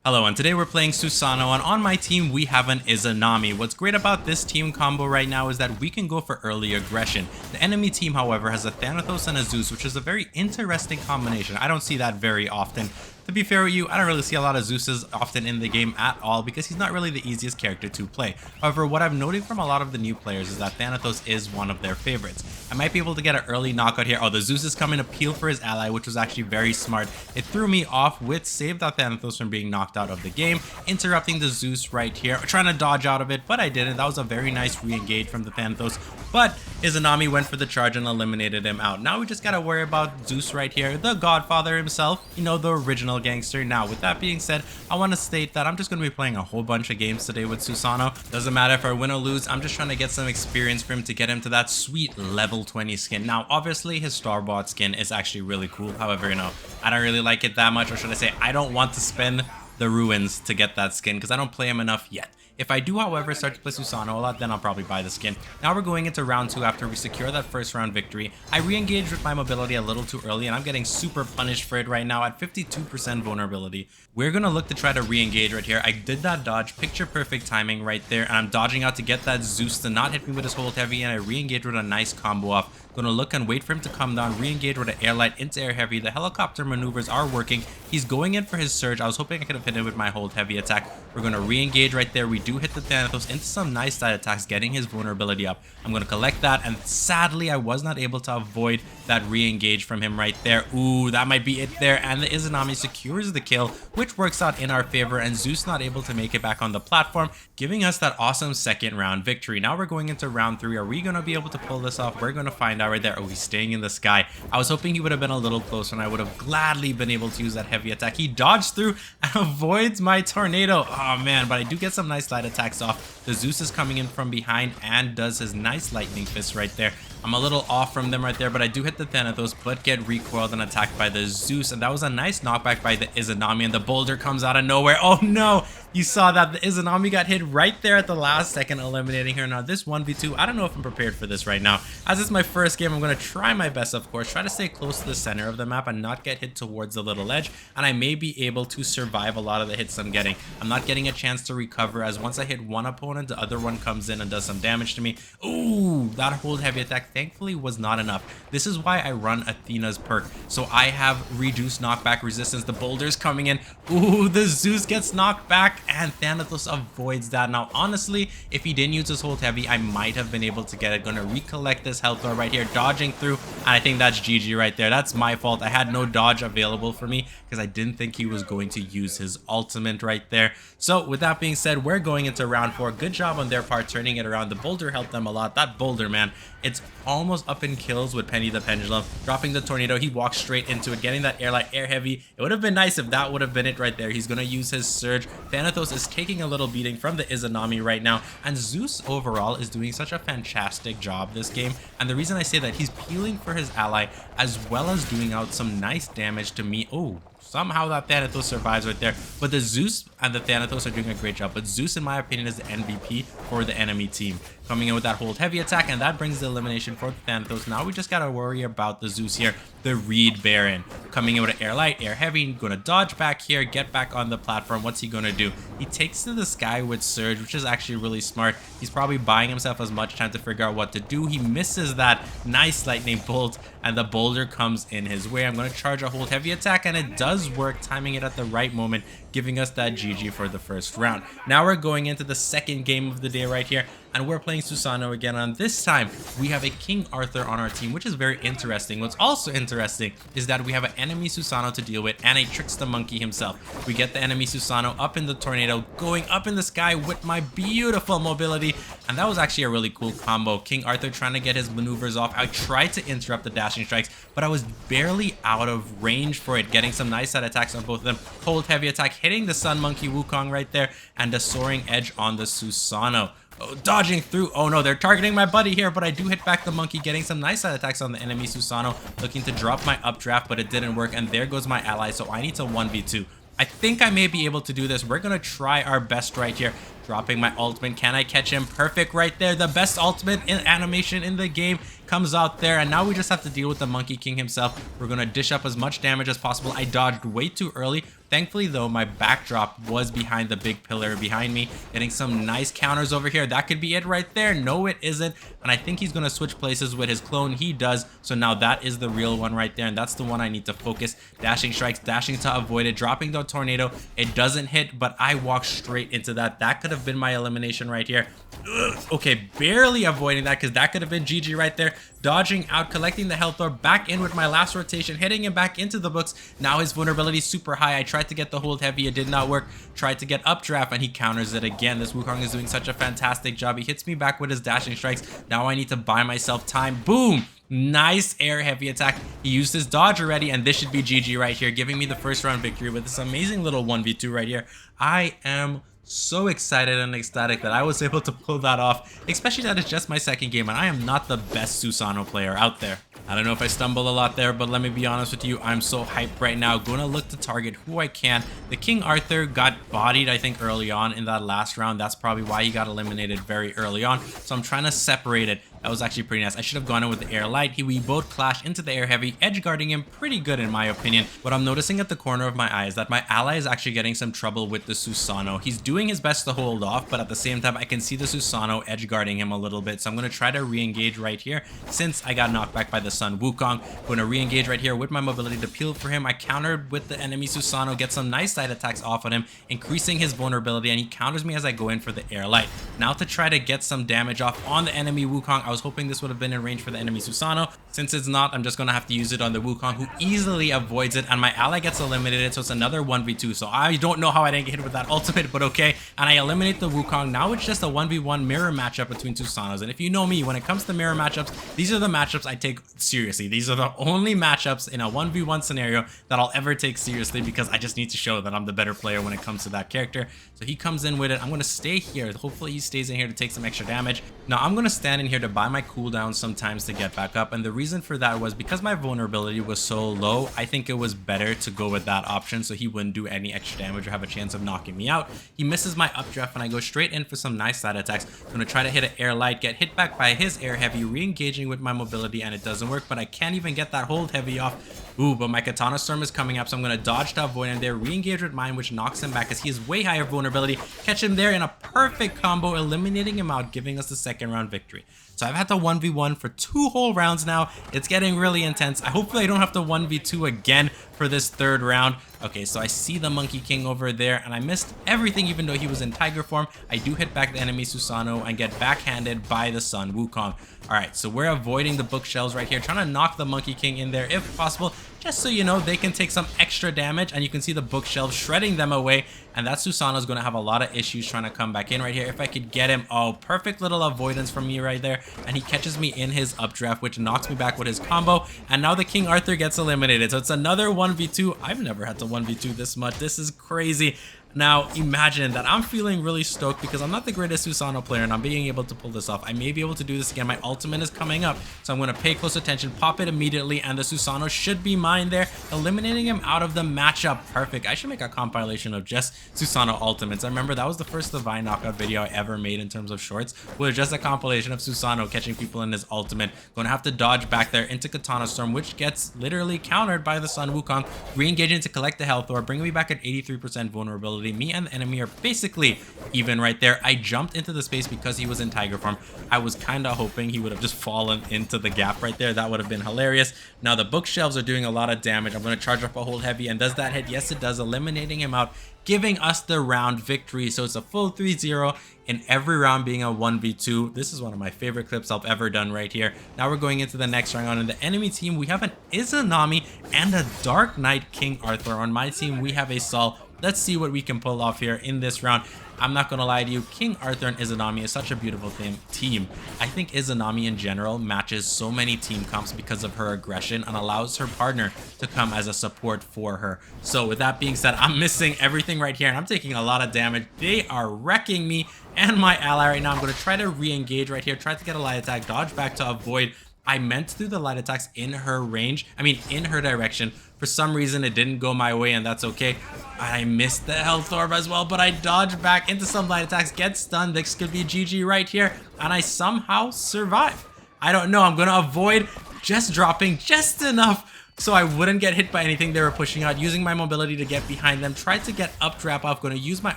Hello, and today we're playing Susano, and on my team we have an Izanami. What's great about this team combo right now is that we can go for early aggression. The enemy team, however, has a Thanatos and a Zeus, which is a very interesting combination. I don't see that very often. To be fair with you, I don't really see a lot of Zeuses often in the game at all because he's not really the easiest character to play. However, what I'm noting from a lot of the new players is that Thanatos is one of their favorites. I might be able to get an early knockout here. Oh, the Zeus is coming to peel for his ally, which was actually very smart. It threw me off, which saved that Thanatos from being knocked out of the game, interrupting the Zeus right here, trying to dodge out of it, but I didn't. That was a very nice re-engage from the Thanatos, but Izanami went for the charge and eliminated him out. Now we just gotta worry about Zeus right here, the Godfather himself, you know, the original gangster. Now, with that being said, I want to state that I'm just going to be playing a whole bunch of games today with Susano. Doesn't matter if I win or lose, I'm just trying to get some experience for him to get him to that sweet level 20 skin. Now, obviously, his Starbot skin is actually really cool. However, you know, I don't really like it that much, or should I say, I don't want to spend the ruins to get that skin because I don't play him enough yet. If I do, however, start to play Susano a lot, then I'll probably buy the skin. Now we're going into round 2 after we secure that first round victory. I re-engaged with my mobility a little too early, and I'm getting super punished for it right now at 52% vulnerability. We're going to look to try to re-engage right here. I did that dodge, picture perfect timing right there, and I'm dodging out to get that Zeus to not hit me with his hold heavy, and I re-engage with a nice combo off. Gonna look and wait for him to come down, re-engage with an air light into air heavy. The helicopter maneuvers are working. He's going in for his surge. I was hoping I could have hit him with my hold heavy attack. We're gonna re-engage right there. We do hit the Thanatos into some nice side attacks, getting his vulnerability up. I'm gonna collect that, and sadly I was not able to avoid that re-engage from him right there. Ooh, that might be it there, and the Izanami secures the kill, which works out in our favor, and Zeus not able to make it back on the platform, giving us that awesome second round victory. Now we're going into round 3. Are we gonna be able to pull this off? We're gonna find out right there. Oh, he's staying in the sky. I was hoping he would have been a little closer, and I would have gladly been able to use that heavy attack. He dodged through and avoids my tornado. Oh man, but I do get some nice light attacks off. The Zeus is coming in from behind and does his nice lightning fist right there. I'm a little off from them right there, but I do hit the Thanatos, but get recoiled and attacked by the Zeus, and that was a nice knockback by the Izanami, and the boulder comes out of nowhere. Oh no! You saw that the Izanami got hit right there at the last second, eliminating her. Now this 1v2, I don't know if I'm prepared for this right now. As it's my first game, I'm going to try my best, of course, try to stay close to the center of the map and not get hit towards the little edge, and I may be able to survive a lot of the hits I'm getting. I'm not getting a chance to recover, as once I hit one opponent, the other one comes in and does some damage to me. Ooh, that hold heavy attack thankfully was not enough. This is why I run Athena's perk, so I have reduced knockback resistance. The boulder's coming in. Ooh, the Zeus gets knocked back, and Thanatos avoids that. Now, honestly, if he didn't use his hold heavy, I might have been able to get it. Gonna recollect this health bar right here, dodging through, and I think that's GG right there. That's my fault. I had no dodge available for me because I didn't think he was going to use his ultimate right there. So with that being said, we're going into round 4. Good job on their part turning it around. The boulder helped them a lot. That boulder, man, it's almost up in kills with Penny the Pendulum. Dropping the tornado, he walks straight into it, getting that air light, air heavy. It would have been nice if that would have been it right there. He's gonna use his surge. Thanatos is taking a little beating from the Izanami right now, and Zeus overall is doing such a fantastic job this game. And the reason I say that, he's peeling for his ally as well as doing out some nice damage to me. Oh, somehow that Thanatos survives right there. But the Zeus and the Thanatos are doing a great job. But Zeus, in my opinion, is the MVP for the enemy team. Coming in with that hold heavy attack, and that brings the elimination for the Thanatos. Now we just gotta worry about the Zeus here, the Reed Baron. Coming in with an air light, air heavy, gonna dodge back here, get back on the platform. What's he gonna do? He takes to the sky with surge, which is actually really smart. He's probably buying himself as much time to figure out what to do. He misses that nice lightning bolt, and the boulder comes in his way. I'm gonna charge a hold heavy attack, and it does work, timing it at the right moment, giving us that GG for the first round. Now we're going into the second game of the day right here, and we're playing Susano again. On this time, we have a King Arthur on our team, which is very interesting. What's also interesting is that we have an enemy Susano to deal with and a Trickster Monkey himself. We get the enemy Susano up in the tornado, going up in the sky with my beautiful mobility, and that was actually a really cool combo. King Arthur trying to get his maneuvers off. I tried to interrupt the dashing strikes, but I was barely out of range for it, getting some nice side attacks on both of them. Hold heavy attack, hitting the Sun Monkey Wukong right there, and the soaring edge on the Susano. Oh, dodging through. Oh no, they're targeting my buddy here, but I do hit back the monkey, getting some nice side attacks on the enemy Susano, looking to drop my updraft, but it didn't work, and there goes my ally, so I need to 1v2. I think I may be able to do this. We're gonna try our best right here. dropping my ultimate. Can I catch him? Perfect right there. The best ultimate animation in the game comes out there, and now we just have to deal with the Monkey King himself. We're gonna dish up as much damage as possible. I dodged way too early. Thankfully though, my backdrop was behind the big pillar behind me, getting some nice counters over here. That could be it right there. No, it isn't. And I think he's gonna switch places with his clone. He does. So now that is the real one right there, and that's the one I need to focus. Dashing strikes, dashing to avoid it, dropping the tornado. It doesn't hit, but I walked straight into that. That could have been my elimination right here. Ugh. Okay, barely avoiding that because that could have been GG right there. Dodging out, collecting the health orb, back in with my last rotation, hitting him back into the books. Now his vulnerability is super high. I tried to get the hold heavy, it did not work. Tried to get updraft and he counters it again. This Wukong is doing such a fantastic job. He hits me back with his dashing strikes. Now I need to buy myself time. Boom! Nice air heavy attack. He used his dodge already, and this should be GG right here, giving me the first round victory with this amazing little 1v2 right here. I am so excited and ecstatic that I was able to pull that off, especially that it's just my second game and I am not the best Susano player out there. I don't know if I stumbled a lot there, but let me be honest with you, I'm so hyped right now. Gonna look to target who I can. The King Arthur got bodied, I think, early on in that last round. That's probably why he got eliminated very early on. So I'm trying to separate it. That was actually pretty nice. I should have gone in with the air light. We both clash into the air heavy, edge guarding him pretty good in my opinion. What I'm noticing at the corner of my eye is that my ally is actually getting some trouble with the Susano. He's doing his best to hold off, but at the same time, I can see the Susano edge guarding him a little bit. So I'm going to try to re-engage right here since I got knocked back by the Sun Wukong. I'm going to re-engage right here with my mobility to peel for him. I countered with the enemy Susano, get some nice side attacks off on him, increasing his vulnerability, and he counters me as I go in for the air light. Now to try to get some damage off on the enemy Wukong. I was hoping this would have been in range for the enemy Susano. Since it's not, I'm just going to have to use it on the Wukong, who easily avoids it, and my ally gets eliminated, so it's another 1v2. So I don't know how I didn't get hit with that ultimate, but okay. And I eliminate the Wukong. Now it's just a 1v1 mirror matchup between Susanos. And if you know me, when it comes to mirror matchups, these are the matchups I take seriously. These are the only matchups in a 1v1 scenario that I'll ever take seriously because I just need to show that I'm the better player when it comes to that character. So he comes in with it. I'm going to stay here. Hopefully he stays in here to take some extra damage. Now I'm going to stand in here to buy my cooldown sometimes to get back up. And the reason for that was because my vulnerability was so low, I think it was better to go with that option so he wouldn't do any extra damage or have a chance of knocking me out. He misses my updraft and I go straight in for some nice side attacks. I'm going to try to hit an air light, get hit back by his air heavy, re-engaging with my mobility, and it doesn't work, but I can't even get that hold heavy off. Ooh, but my Katana Storm is coming up, so I'm going to dodge to avoid him there, re-engage with mine, which knocks him back as he has way higher vulnerability. Catch him there in a perfect combo, eliminating him out, giving us the second round victory. So I've had to 1v1 for 2 whole rounds now. It's getting really intense. Hopefully I don't have to 1v2 again for this third round. Okay, so I see the Monkey King over there, and I missed everything even though he was in tiger form. I do hit back the enemy Susano and get backhanded by the Sun Wukong. Alright, so we're avoiding the bookshelves right here, trying to knock the Monkey King in there if possible, just so you know they can take some extra damage, and you can see the bookshelves shredding them away, and that Susano is going to have a lot of issues trying to come back in right here. If I could get him, oh, perfect little avoidance from me right there, and he catches me in his updraft, which knocks me back with his combo, and now the King Arthur gets eliminated. So it's another 1v2. I've never had to 1v2 this much. This is crazy. Now, imagine that I'm feeling really stoked because I'm not the greatest Susano player and I'm being able to pull this off. I may be able to do this again. My ultimate is coming up, so I'm going to pay close attention, pop it immediately, and the Susano should be mine there, eliminating him out of the matchup. Perfect. I should make a compilation of just Susano ultimates. I remember that was the first Divine Knockout video I ever made in terms of shorts, was just a compilation of Susano catching people in his ultimate. Going to have to dodge back there into Katana Storm, which gets literally countered by the Sun Wukong, re-engaging to collect the health orb, bringing me back at 83% vulnerability. Me and the enemy are basically even right there. I jumped into the space because he was in tiger form. I was kind of hoping he would have just fallen into the gap right there. That would have been hilarious. Now the bookshelves are doing a lot of damage. I'm going to charge up a hold heavy, and does that hit? Yes, it does, eliminating him out, giving us the round victory. So it's a full 3-0 in every round being a 1v2. This is one of my favorite clips I've ever done right here. Now we're going into the next round. On the enemy team, we have an Izanami and a Dark Knight King Arthur. On my team, we have a Saul. Let's see what we can pull off here in this round. I'm not gonna lie to you, King Arthur and Izanami is such a beautiful team. I think Izanami in general matches so many team comps because of her aggression and allows her partner to come as a support for her. So with that being said, I'm missing everything right here and I'm taking a lot of damage. They are wrecking me and my ally right now. I'm gonna try to re-engage right here, try to get a light attack, dodge back to avoid. I meant to do the light attacks in her range. I mean, in her direction. For some reason, it didn't go my way, and that's okay. I missed the health orb as well, but I dodged back into some light attacks, get stunned. This could be GG right here, and I somehow survive. I don't know. I'm going to avoid just dropping just enough so I wouldn't get hit by anything they were pushing out, using my mobility to get behind them. Tried to get updraft off. Going to use my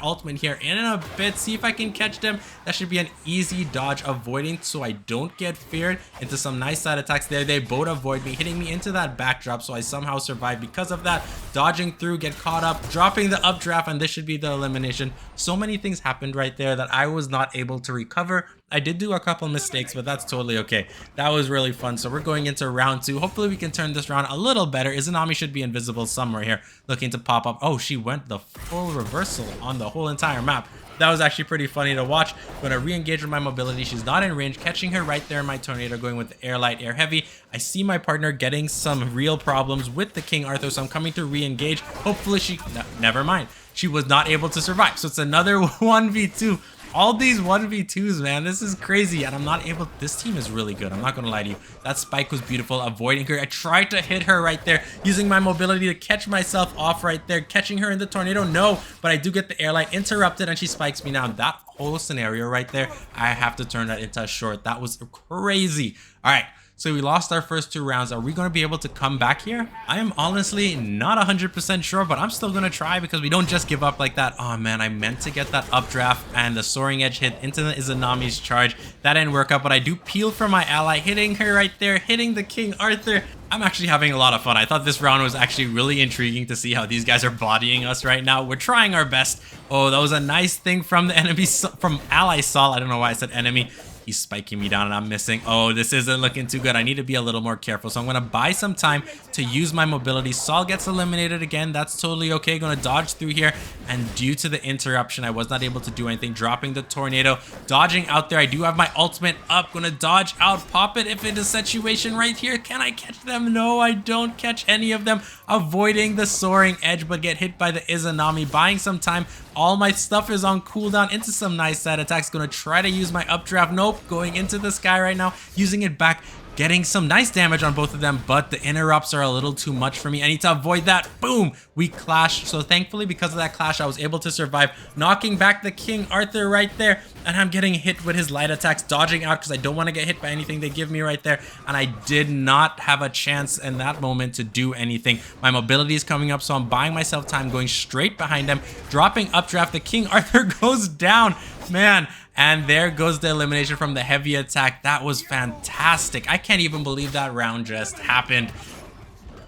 ultimate here in a bit, see if I can catch them. That should be an easy dodge, avoiding so I don't get feared into some nice side attacks there. They both avoid me, hitting me into that backdrop, so I somehow survive because of that. Dodging through, get caught up, dropping the updraft, and this should be the elimination. So many things happened right there that I was not able to recover. I did do a couple mistakes, but that's totally okay. That was really fun. So we're going into round 2. Hopefully we can turn this round a little better. Izanami should be invisible somewhere here, looking to pop up. Oh, she went the full reversal on the whole entire map. That was actually pretty funny to watch. Going to re-engage with my mobility. She's not in range. Catching her right there in my tornado, going with the air light, air heavy. I see my partner getting some real problems with the King Arthur, so I'm coming to re-engage. Hopefully she... No, never mind. She was not able to survive. So it's another 1v2. All these 1v2s, man, this is crazy, and I'm not able. This team is really good. I'm not gonna lie to you. That spike was beautiful, avoiding her. I tried to hit her right there, using my mobility to catch myself off right there, catching her in the tornado. No, but I do get the airlight interrupted, and she spikes me now. That whole scenario right there, I have to turn that into a short. That was crazy. All right. So we lost our first 2 rounds. Are we going to be able to come back here? I am honestly not 100% sure, but I'm still going to try because we don't just give up like that. Oh man, I meant to get that updraft and the soaring edge hit into the Izanami's charge. That didn't work out, but I do peel for my ally, hitting her right there, hitting the King Arthur. I'm actually having a lot of fun. I thought this round was actually really intriguing to see how these guys are bodying us right now. We're trying our best. Oh, that was a nice thing from the enemy, from ally Saul. I don't know why I said enemy. He's spiking me down and I'm missing. Oh, this isn't looking too good. I need to be a little more careful. So I'm going to buy some time to use my mobility. Saul gets eliminated again. That's totally okay. Going to dodge through here. And due to the interruption, I was not able to do anything. Dropping the tornado. Dodging out there. I do have my ultimate up. Going to dodge out. Pop it if it is a situation right here. Can I catch them? No, I don't catch any of them. Avoiding the soaring edge, but get hit by the Izanami. Buying some time. All my stuff is on cooldown into some nice side attacks. Going to try to use my updraft. Nope. Going into the sky right now. Using it back. Getting some nice damage on both of them, but the interrupts are a little too much for me. I need to avoid that. Boom! We clashed. So thankfully, because of that clash, I was able to survive, knocking back the King Arthur right there. And I'm getting hit with his light attacks, dodging out because I don't want to get hit by anything they give me right there. And I did not have a chance in that moment to do anything. My mobility is coming up, so I'm buying myself time, going straight behind them, dropping updraft. The King Arthur goes down. Man, and there goes the elimination from the heavy attack. That was fantastic. I can't even believe that round just happened.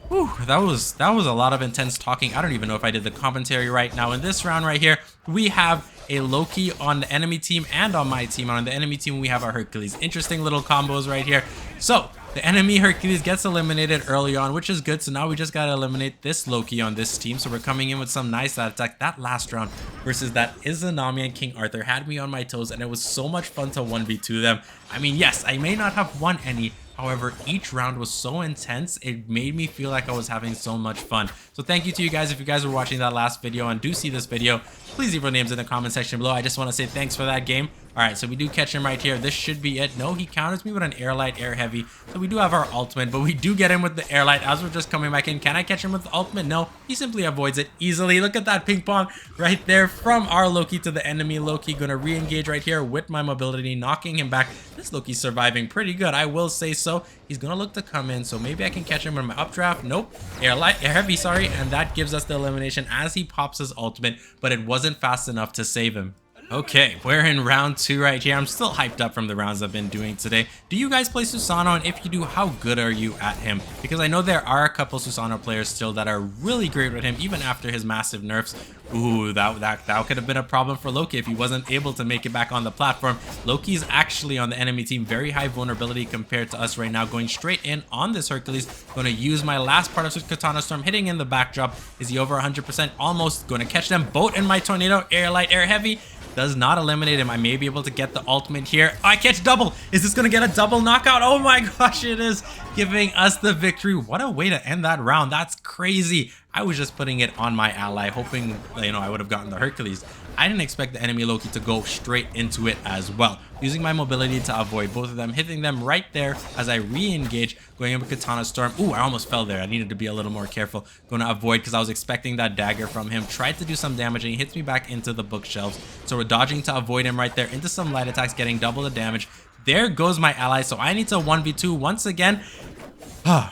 Whew, that was a lot of intense talking. I don't even know if I did the commentary right now. In this round right here, we have a Loki on the enemy team and on my team. On the enemy team, we have our Hercules. Interesting little combos right here. So the enemy Hercules gets eliminated early on, which is good. So now we just got to eliminate this Loki on this team. So we're coming in with some nice attack. That last round versus that Izanami and King Arthur had me on my toes, and it was so much fun to 1v2 them. I mean, yes, I may not have won any. However, each round was so intense, it made me feel like I was having so much fun. So thank you to you guys. If you guys were watching that last video and do see this video, please leave your names in the comment section below. I just want to say thanks for that game. All right, so we do catch him right here. This should be it. No, he counters me with an air light, air heavy. So we do have our ultimate, but we do get him with the air light as we're just coming back in. Can I catch him with the ultimate? No, he simply avoids it easily. Look at that ping pong right there from our Loki to the enemy Loki. Gonna re-engage right here with my mobility, knocking him back. This Loki's surviving pretty good, I will say so. He's gonna look to come in, so maybe I can catch him with my updraft. Nope, air light, air heavy, sorry, and that gives us the elimination as he pops his ultimate, but it wasn't fast enough to save him. Okay, we're in round 2 right here. I'm still hyped up from the rounds I've been doing today. Do you guys play Susano? And if you do, how good are you at him? Because I know there are a couple Susano players still that are really great with him, even after his massive nerfs. Ooh, that could have been a problem for Loki if he wasn't able to make it back on the platform. Loki's actually on the enemy team, very high vulnerability compared to us right now. Going straight in on this Hercules. Going to use my last part of his Katana Storm, hitting in the backdrop. Is he over 100%? Almost. Going to catch them both in my tornado. Air light, air heavy. Does not eliminate him. I may be able to get the ultimate here. Oh, I catch double. Is this going to get a double knockout? Oh my gosh, it is, giving us the victory. What a way to end that round. That's crazy. I was just putting it on my ally, hoping, you know, I would have gotten the Hercules. I didn't expect the enemy Loki to go straight into it as well. Using my mobility to avoid both of them, hitting them right there as I re-engage, going in with Katana Storm. Ooh, I almost fell there. I needed to be a little more careful. Going to avoid because I was expecting that dagger from him. Tried to do some damage and he hits me back into the bookshelves. So we're dodging to avoid him right there into some light attacks, getting double the damage. There goes my ally. So I need to 1v2 once again.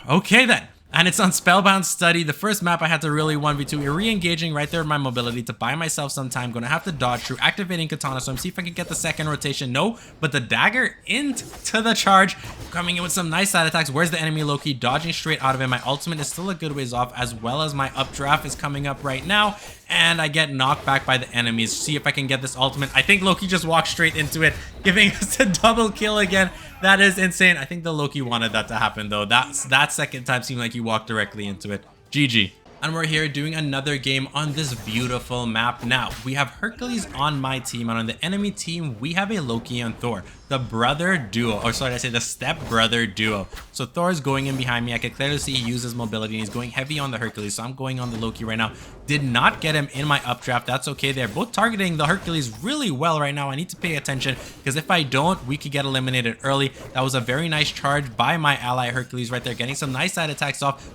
Okay then. And it's on Spellbound Study, the first map I had to really 1v2. Re-engaging right there with my mobility to buy myself some time. Gonna have to dodge through, activating Katana Storm, see if I can get the second rotation. No, but the dagger into the charge, coming in with some nice side attacks. Where's the enemy Loki? Dodging straight out of it. My ultimate is still a good ways off, as well as my updraft is coming up right now. And I get knocked back by the enemies. See if I can get this ultimate. I think Loki just walked straight into it, giving us a double kill again. That is insane. I think the Loki wanted that to happen though. That second time seemed like he walked directly into it. GG. And we're here doing another game on this beautiful map. Now, we have Hercules on my team, and on the enemy team, we have a Loki and Thor. The brother duo, or sorry, I say the step-brother duo. So Thor is going in behind me. I can clearly see he uses mobility, and he's going heavy on the Hercules, so I'm going on the Loki right now. Did not get him in my updraft. That's okay. They're both targeting the Hercules really well right now. I need to pay attention, because if I don't, we could get eliminated early. That was a very nice charge by my ally Hercules right there, getting some nice side attacks off.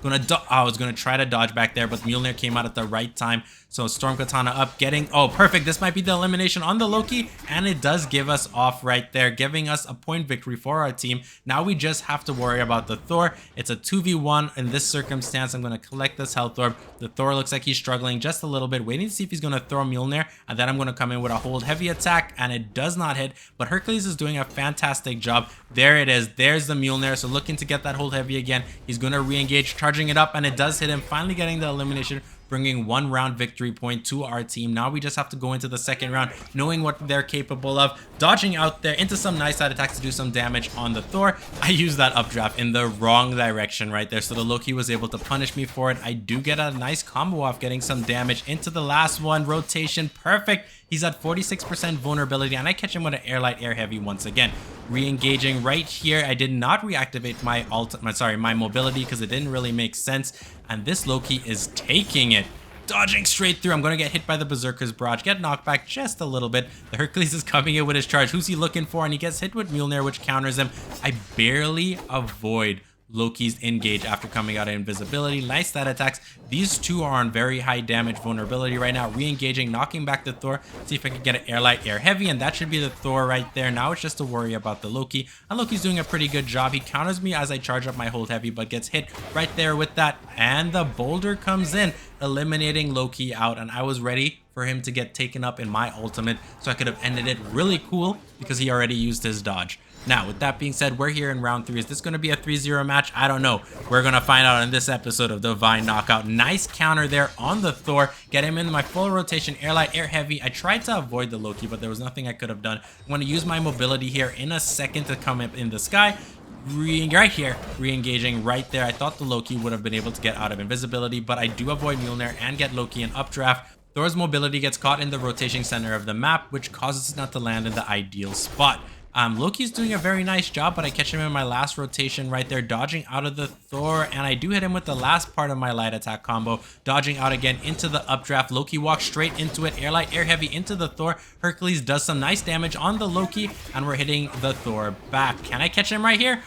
I was gonna try to dodge back there, but Mjolnir came out at the right time. So Storm Katana up, getting, oh, perfect. This might be the elimination on the Loki, and it does give us off right there, giving us a point victory for our team. Now we just have to worry about the Thor. It's a 2v1 in this circumstance. I'm going to collect this health orb. The Thor looks like he's struggling just a little bit, waiting to see if he's going to throw Mjolnir, and then I'm going to come in with a hold heavy attack, and it does not hit, but Hercules is doing a fantastic job. There it is. There's the Mjolnir. So looking to get that hold heavy again. He's going to re-engage, charging it up, and it does hit him, finally getting the elimination, bringing 1 round victory point to our team. Now we just have to go into the second round, knowing what they're capable of, dodging out there into some nice side attacks to do some damage on the Thor. I used that updraft in the wrong direction right there, so the Loki was able to punish me for it. I do get a nice combo off, getting some damage into the last one. Rotation, perfect. He's at 46% vulnerability, and I catch him with an air light, air heavy once again. Re-engaging right here. I did not reactivate my mobility because it didn't really make sense. And this Loki is taking it. Dodging straight through. I'm going to get hit by the Berserker's Barrage. Get knocked back just a little bit. The Hercules is coming in with his charge. Who's he looking for? And he gets hit with Mjolnir, which counters him. I barely avoid Loki's engage after coming out of invisibility. Nice stat attacks. These two are on very high damage vulnerability right now. Re-engaging, knocking back the Thor. See if I can get an air light, air heavy, and that should be the Thor right there. Now it's just to worry about the Loki, and Loki's doing a pretty good job. He counters me as I charge up my hold heavy, but gets hit right there with that, and the boulder comes in, eliminating Loki out, and I was ready for him to get taken up in my ultimate, so I could have ended it really cool because he already used his dodge. Now, with that being said, we're here in round 3. Is this going to be a 3-0 match? I don't know. We're going to find out in this episode of Divine Knockout. Nice counter there on the Thor. Get him in my full rotation, air light, air heavy. I tried to avoid the Loki, but there was nothing I could have done. I'm going to use my mobility here in a second to come up in the sky. Right here, re-engaging right there. I thought the Loki would have been able to get out of invisibility, but I do avoid Mjolnir and get Loki in updraft. Thor's mobility gets caught in the rotation center of the map, which causes it not to land in the ideal spot. Loki's doing a very nice job, but I catch him in my last rotation right there, dodging out of the Thor, and I do hit him with the last part of my light attack combo, dodging out again into the updraft. Loki walks straight into it, air light, air heavy into the Thor. Hercules does some nice damage on the Loki, and we're hitting the Thor back. Can I catch him right here?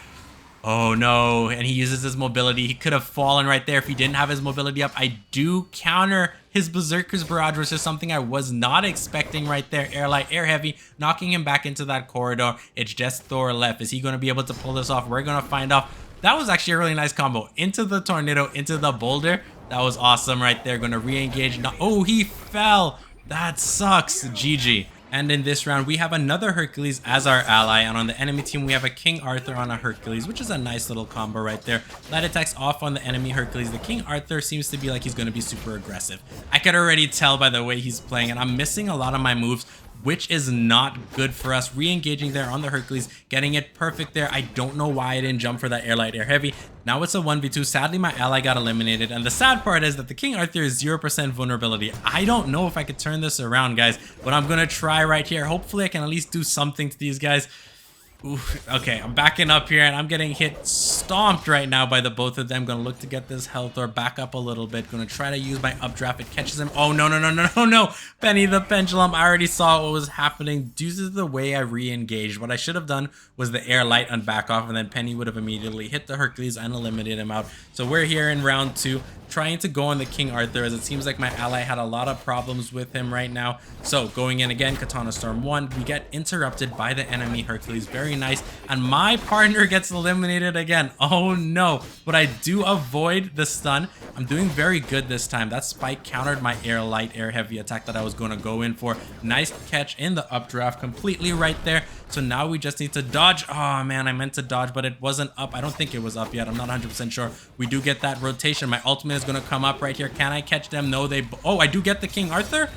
Oh no, and he uses his mobility. He could have fallen right there if he didn't have his mobility up. I do counter his Berserker's Barrage, which is something I was not expecting right there. Air light, air heavy, knocking him back into that corridor. It's just Thor left. Is he going to be able to pull this off? We're going to find out. That was actually a really nice combo. Into the tornado, into the boulder. That was awesome right there. Going to re-engage. Oh, he fell. That sucks. GG. And in this round, we have another Hercules as our ally. And on the enemy team, we have a King Arthur on a Hercules, which is a nice little combo right there. Light attacks off on the enemy Hercules. The King Arthur seems to be like he's going to be super aggressive. I could already tell by the way he's playing, and I'm missing a lot of my moves, which is not good for us. Re-engaging there on the Hercules, getting it perfect there. I don't know why I didn't jump for that air light, air heavy. Now it's a 1v2. Sadly, my ally got eliminated. And the sad part is that the King Arthur is 0% vulnerability. I don't know if I could turn this around, guys, but I'm going to try right here. Hopefully, I can at least do something to these guys. Ooh, okay, I'm backing up here and I'm getting hit stomped right now by the both of them. Gonna look to get this health or back up a little bit. Gonna try to use my updraft. It catches him. Oh, no, no, no, no, no, no. Penny the Pendulum. I already saw what was happening due to the way I re-engaged. What I should have done was the air light and back off, and then Penny would have immediately hit the Hercules and eliminated him out. So we're here in round 2. Trying to go on the King Arthur, as it seems like my ally had a lot of problems with him right now. So going in again, Katana Storm 1, we get interrupted by the enemy Hercules. Very nice. And my partner gets eliminated again. Oh no. But I do avoid the stun. I'm doing very good this time. That spike countered my air light, air heavy attack that I was going to go in for. Nice catch in the updraft, completely right there. So now we just need to dodge. Oh man, I meant to dodge, but it wasn't up. I don't think it was up yet. I'm not 100% sure. We do get that rotation. My ultimate is going to come up right here. Can I catch them? No, they... Oh, I do get the King Arthur.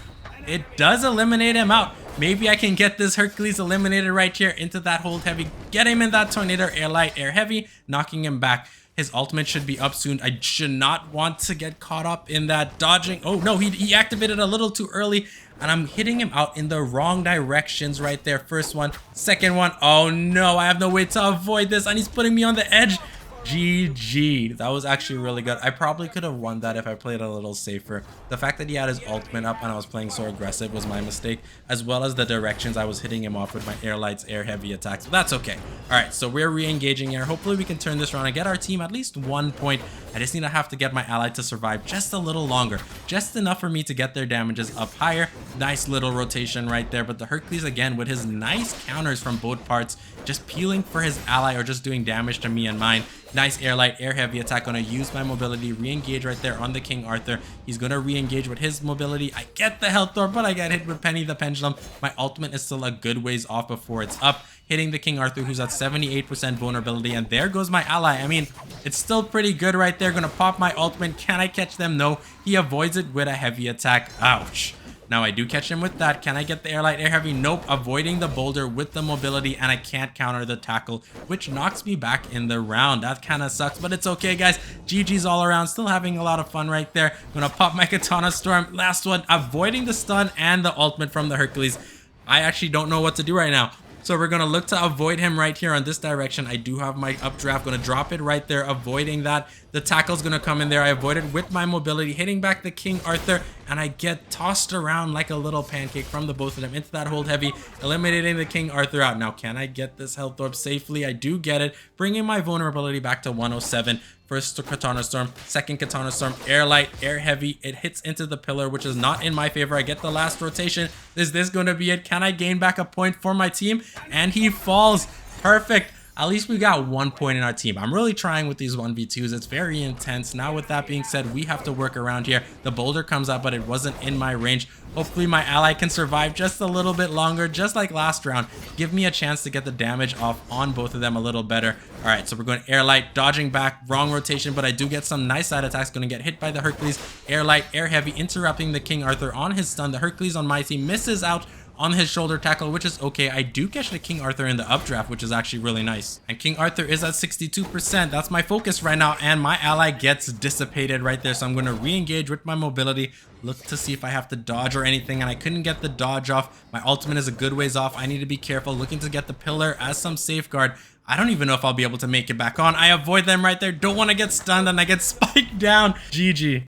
It does eliminate him out. Maybe I can get this Hercules eliminated right here into that hold heavy. Get him in that tornado, air light, air heavy, knocking him back. His ultimate should be up soon. I should not want to get caught up in that dodging. Oh no, he activated a little too early, and I'm hitting him out in the wrong directions right there. First one, second one. Oh no, I have no way to avoid this, and he's putting me on the edge. GG. That was actually really good. I probably could have won that if I played a little safer. The fact that he had his ultimate up and I was playing so aggressive was my mistake, as well as the directions I was hitting him off with my air lights, air heavy attacks. But that's okay. All right, so we're re-engaging here. Hopefully we can turn this around and get our team at least 1 point. I just need to have to get my ally to survive just a little longer, just enough for me to get their damages up higher. Nice little rotation right there. But the Hercules, again, with his nice counters from both parts, just peeling for his ally or just doing damage to me and mine. Nice air light, air heavy attack. Gonna use my mobility, re-engage right there on the King Arthur. He's gonna re-engage with his mobility. I get the health door, but I get hit with Penny the Pendulum. My ultimate is still a good ways off before it's up. Hitting the King Arthur, who's at 78% vulnerability, and there goes my ally. I mean, it's still pretty good right there. Gonna pop my ultimate. Can I catch them? No. He avoids it with a heavy attack. Ouch. Now I do catch him with that. Can I get the air light, air heavy? Nope. Avoiding the boulder with the mobility, and I can't counter the tackle, which knocks me back in the round. That kind of sucks, but it's okay, guys. GG's all around. Still having a lot of fun right there. I'm gonna pop my Katana Storm. Last one. Avoiding the stun and the ultimate from the Hercules. I actually don't know what to do right now. So we're going to look to avoid him right here on this direction. I do have my updraft. Going to drop it right there, avoiding that. The tackle's going to come in there. I avoid it with my mobility, hitting back the King Arthur, and I get tossed around like a little pancake from the both of them into that hold heavy, eliminating the King Arthur out. Now, can I get this health orb safely? I do get it, bringing my vulnerability back to 107. First Katana Storm, second Katana Storm, air light, air heavy. It hits into the pillar, which is not in my favor. I get the last rotation. Is this going to be it? Can I gain back a point for my team? And he falls. Perfect. At least we got 1 point in our team. I'm really trying with these 1v2s. It's very intense. Now, with that being said, we have to work around here. The boulder comes up, but it wasn't in my range. Hopefully, my ally can survive just a little bit longer, just like last round. Give me a chance to get the damage off on both of them a little better. All right, so we're going air light, dodging back, wrong rotation, but I do get some nice side attacks. Going to get hit by the Hercules. Air light, air heavy, interrupting the King Arthur on his stun. The Hercules on my team misses out on his shoulder tackle, which is okay. I do catch the King Arthur in the updraft, which is actually really nice. And King Arthur is at 62%. That's my focus right now, and my ally gets dissipated right there. So I'm going to re-engage with my mobility, look to see if I have to dodge or anything, and I couldn't get the dodge off. My ultimate is a good ways off. I need to be careful, looking to get the pillar as some safeguard. I don't even know if I'll be able to make it back on. I avoid them right there. Don't want to get stunned, and I get spiked down. GG.